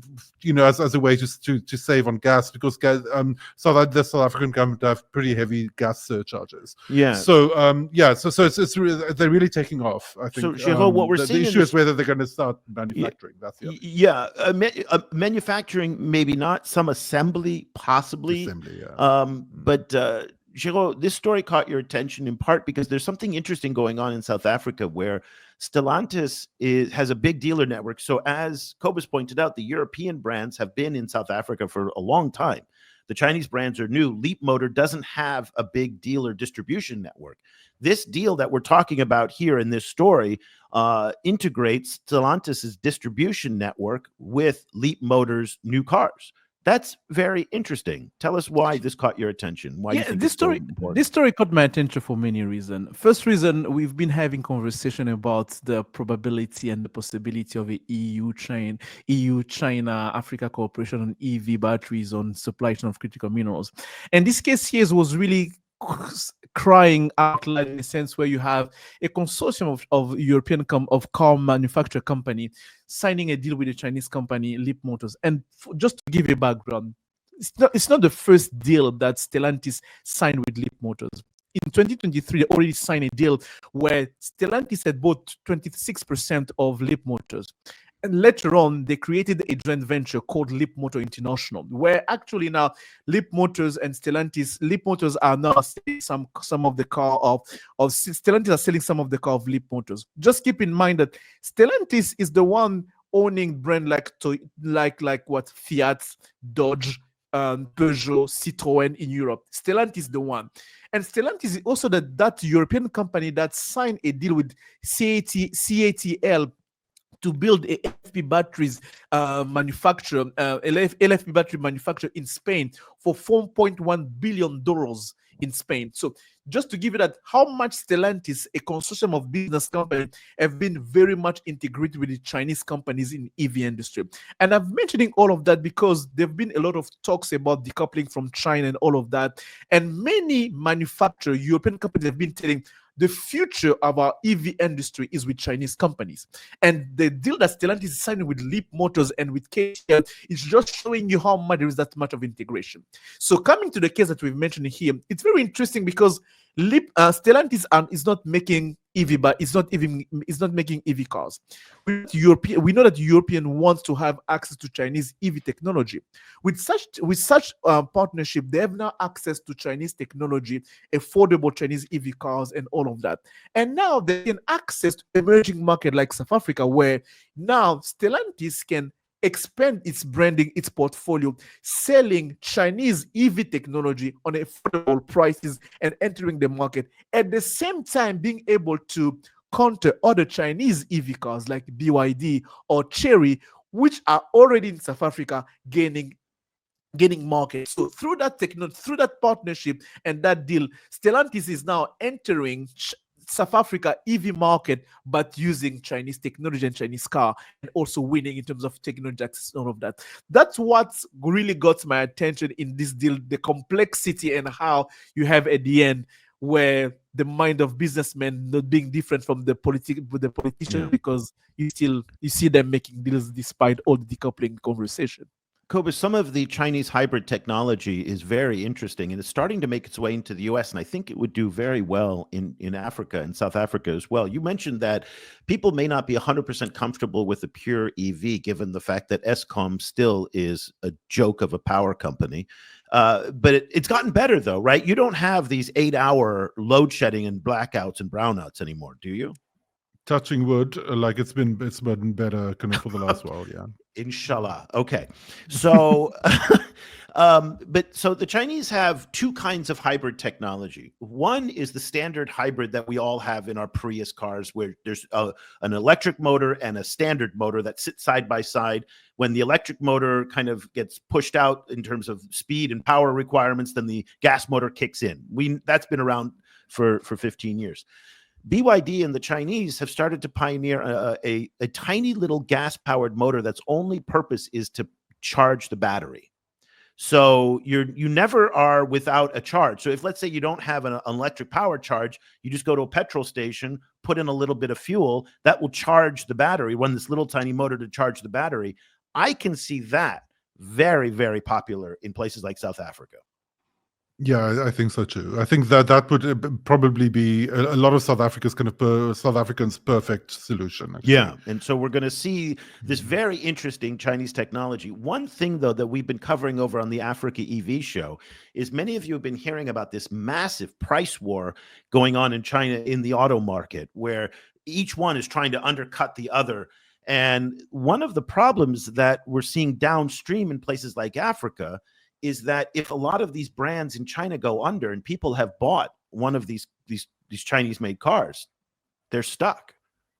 as a way to save on gas, because gas, the South African government have pretty heavy gas surcharges. Yeah. So it's really, they're really taking off. I think. So Geraud, what we're seeing the issue is whether they're going to start manufacturing. That's the manufacturing, maybe not. Some assembly, possibly. But Geraud, this story caught your attention in part because there's something interesting going on in South Africa where Stellantis has a big dealer network. So as Cobus pointed out, the European brands have been in South Africa for a long time. The Chinese brands are new. Leap Motor doesn't have a big dealer distribution network. This deal that we're talking about here in this story integrates Stellantis' distribution network with Leap Motor's new cars. That's very interesting. Tell us why this caught your attention. Why you think this story caught my attention for many reasons. First reason, we've been having conversation about the probability and the possibility of a EU-China Africa cooperation on EV batteries, on supply chain of critical minerals. And this case here was really crying out loud in a sense where you have a consortium of European car manufacturer company signing a deal with a Chinese company, Leap Motors. And just to give you a background, it's not the first deal that Stellantis signed with Leap Motors. In 2023, they already signed a deal where Stellantis had bought 26% of Leap Motors. And later on, they created a joint venture called Leap Motor International, where actually now Leap Motors and Stellantis, Leap Motors are now selling some of the car of Stellantis are selling some of the car of Leap Motors. Just keep in mind that Stellantis is the one owning brand like Fiat, Dodge, Peugeot, Citroën in Europe. Stellantis is the one. And Stellantis is also that European company that signed a deal with CATL to build a LFP batteries manufacturer, LFP battery manufacturer in Spain for $4.1 billion in Spain. So just to give you that, how much Stellantis, a consortium of business companies, have been very much integrated with the Chinese companies in EV industry. And I'm mentioning all of that because there have been a lot of talks about decoupling from China and all of that. And many European companies have been telling the future of our EV industry is with Chinese companies. And the deal that Stellantis is signing with Leap Motors and with KTM is just showing you how much there is that much of integration. So coming to the case that we've mentioned here, it's very interesting because Stellantis is not making EV, but it's not making EV cars. We know that European wants to have access to Chinese EV technology. With such partnership, they have now access to Chinese technology, affordable Chinese EV cars, and all of that. And now they can access to emerging market like South Africa, where now Stellantis can expand its branding, its portfolio, selling Chinese EV technology on affordable prices and entering the market. At the same time, being able to counter other Chinese EV cars like BYD or Chery, which are already in South Africa gaining market. So through that technology, through that partnership and that deal, Stellantis is now entering South Africa EV market, but using Chinese technology and Chinese car, and also winning in terms of technology access and all of that. That's what really got my attention in this deal, the complexity and how you have at the end where the mind of businessmen not being different from the politician, because you see them making deals despite all the decoupling conversation. Cobus, some of the Chinese hybrid technology is very interesting, and it's starting to make its way into the U.S., and I think it would do very well in Africa and South Africa as well. You mentioned that people may not be 100% comfortable with a pure EV, given the fact that Eskom still is a joke of a power company. But it's gotten better, though, right? You don't have these 8-hour load shedding and blackouts and brownouts anymore, do you? Touching wood, like it's been better kind of for the last while, yeah. Inshallah. Okay. So, but so the Chinese have two kinds of hybrid technology. One is the standard hybrid that we all have in our Prius cars, where there's an electric motor and a standard motor that sit side by side. When the electric motor kind of gets pushed out in terms of speed and power requirements, then the gas motor kicks in. That's been around for 15 years. BYD and the Chinese have started to pioneer a tiny little gas-powered motor that's only purpose is to charge the battery. So you never are without a charge. So if, let's say, you don't have an electric power charge, you just go to a petrol station, put in a little bit of fuel, that will charge the battery, run this little tiny motor to charge the battery. I can see that very, very popular in places like South Africa. Yeah, I think so too. I think that would probably be a lot of South Africans' perfect solution. Actually. Yeah, and so we're going to see this very interesting Chinese technology. One thing, though, that we've been covering over on the Africa EV show is many of you have been hearing about this massive price war going on in China in the auto market, where each one is trying to undercut the other. And one of the problems that we're seeing downstream in places like Africa is that if a lot of these brands in China go under and people have bought one of these Chinese made cars, they're stuck.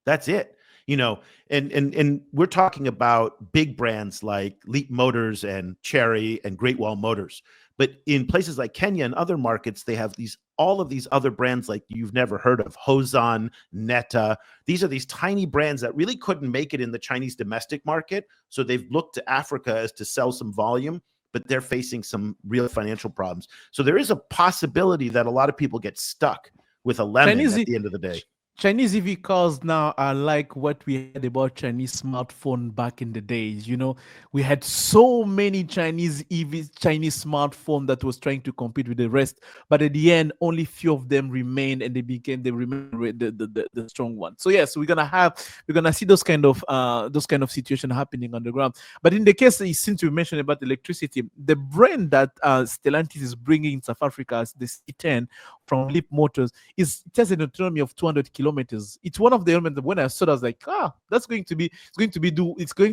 That's it. You know, and we're talking about big brands like Leap Motors and Chery and Great Wall Motors. But in places like Kenya and other markets, they have all of these other brands like you've never heard of, Hozon, Neta. These are these tiny brands that really couldn't make it in the Chinese domestic market. So they've looked to Africa as to sell some volume, but they're facing some real financial problems. So there is a possibility that a lot of people get stuck with a lemon at the end of the day. Chinese EV cars now are like what we had about Chinese smartphone back in the days. You know, we had so many Chinese smartphone that was trying to compete with the rest, but at the end, only few of them remained, and they remain the strong one. So yes, we're gonna see those kind of situation happening on the ground. But in the case, since we mentioned about electricity, the brand that Stellantis is bringing in South Africa, the C10 from Leap Motors, it has an autonomy of 200 kilometers. It's one of the elements that when I saw it, I was like, it's going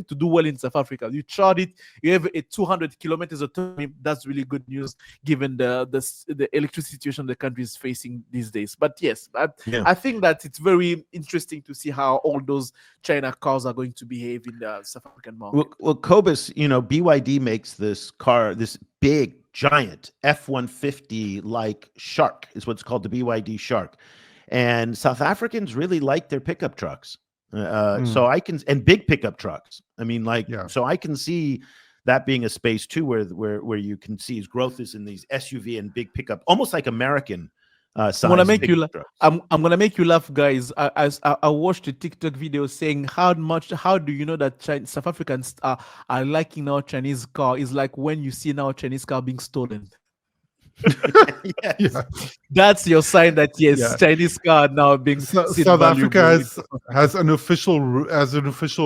to do well in South Africa. You charge it, you have a 200 kilometers autonomy. That's really good news given the electricity situation the country is facing these days. But yes, I think that it's very interesting to see how all those China cars are going to behave in the South African market. Well, Cobus, BYD makes this car, this big, giant F-150 like Shark is what's called the BYD Shark. And South Africans really like their pickup trucks. So I can, and big pickup trucks. I mean, so I can see that being a space too, where you can see his growth is in these SUV and big pickup, almost like American size. I'm gonna make you laugh, guys. I watched a TikTok video saying how do you know that South Africans are liking our Chinese car? Is like when you see now Chinese car being stolen. Yes. Yeah. That's your sign that Chinese car now being South Africa has an official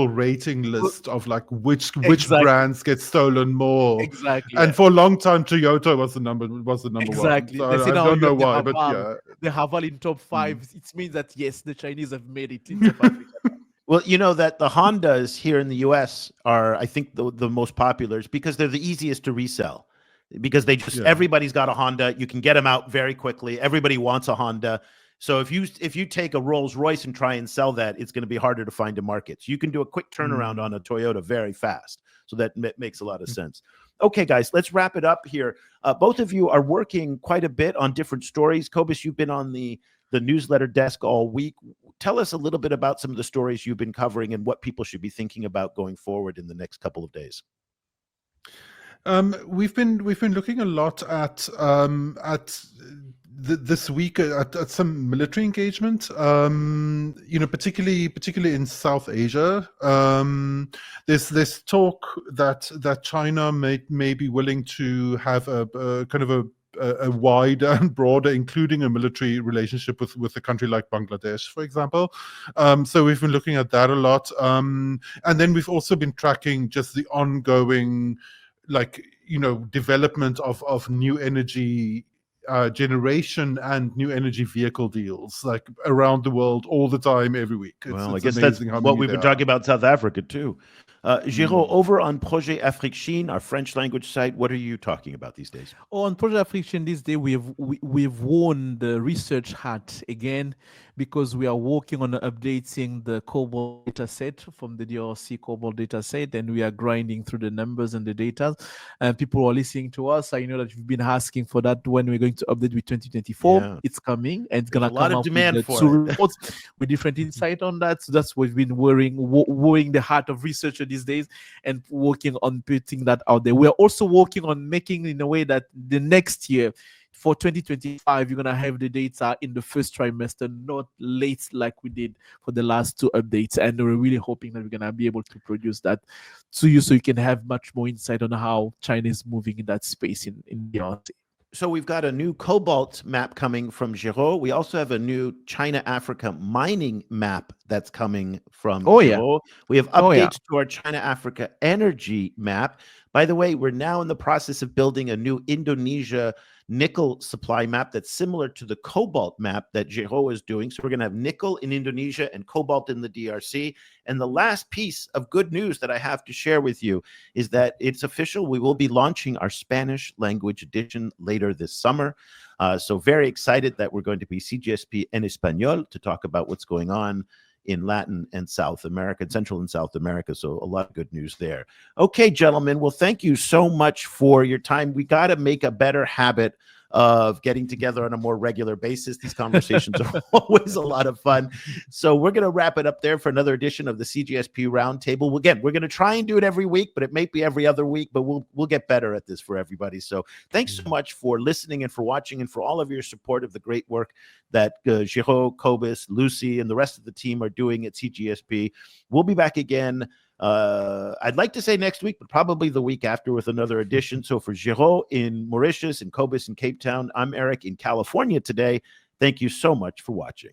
rating list of like which brands get stolen more. Exactly. And for a long time, Toyota was the number one. Exactly. So I don't know why, but yeah. The Rivalry in top 5. It means that yes, the Chinese have made it in South Africa. Well, you know that the Hondas here in the US are, I think, the most popular because they're the easiest to resell. Because everybody's got a Honda. You can get them out very quickly. Everybody wants a Honda. So if you take a Rolls Royce and try and sell that, it's going to be harder to find a market. So you can do a quick turnaround on a Toyota very fast. So that makes a lot of sense. Okay, guys, let's wrap it up here. Both of you are working quite a bit on different stories. Cobus, you've been on the newsletter desk all week. Tell us a little bit about some of the stories you've been covering and what people should be thinking about going forward in the next couple of days. We've been looking a lot at this week at some military engagement. Particularly in South Asia. There's talk that China may be willing to have a kind of a wider and broader, including a military relationship with a country like Bangladesh, for example. So we've been looking at that a lot. And then we've also been tracking just the ongoing, development of new energy generation and new energy vehicle deals, like around the world all the time, every week. I guess that's what we've been talking about in South Africa too. Geraud, over on Projet Afrique Chine, our French language site, what are you talking about these days? On Projet Afrique Chine this day, we've worn the research hat again because we are working on updating the Cobalt data set from the DRC Cobalt data set, and we are grinding through the numbers and the data. And people are listening to us. I know that you've been asking for that when we're going to update with 2024. Yeah. It's coming, and it's going to come out with the 2 reports with different insight on that. So that's what we've been wearing the heart of researcher these days and working on putting that out there. We're also working on making in a way that the next year, for 2025, you're going to have the data in the first trimester, not late like we did for the last 2 updates. And we're really hoping that we're going to be able to produce that to you so you can have much more insight on how China is moving in that space in DRC. So we've got a new cobalt map coming from Geraud. We also have a new China-Africa mining map that's coming from Geraud. We have updates to our China-Africa energy map. By the way, we're now in the process of building a new Indonesia nickel supply map that's similar to the cobalt map that Geraud is doing. So we're going to have nickel in Indonesia and cobalt in the DRC. And the last piece of good news that I have to share with you is that it's official. We will be launching our Spanish language edition later this summer. So very excited that we're going to be CGSP en Español to talk about what's going on in Latin and South America, Central and South America. So a lot of good news there. Okay, gentlemen. Well, thank you so much for your time. We got to make a better habit of getting together on a more regular basis. These conversations are always a lot of fun. So we're going to wrap it up there for another edition of the CGSP Roundtable. Again, we're going to try and do it every week, but it may be every other week, but we'll get better at this for everybody. So thanks so much for listening and for watching and for all of your support of the great work that Geraud, Cobus, Lucy, and the rest of the team are doing at CGSP. We'll be back again. I'd like to say next week, but probably the week after with another edition. So for Geraud in Mauritius and Cobus in Cape Town, I'm Eric in California today. Thank you so much for watching.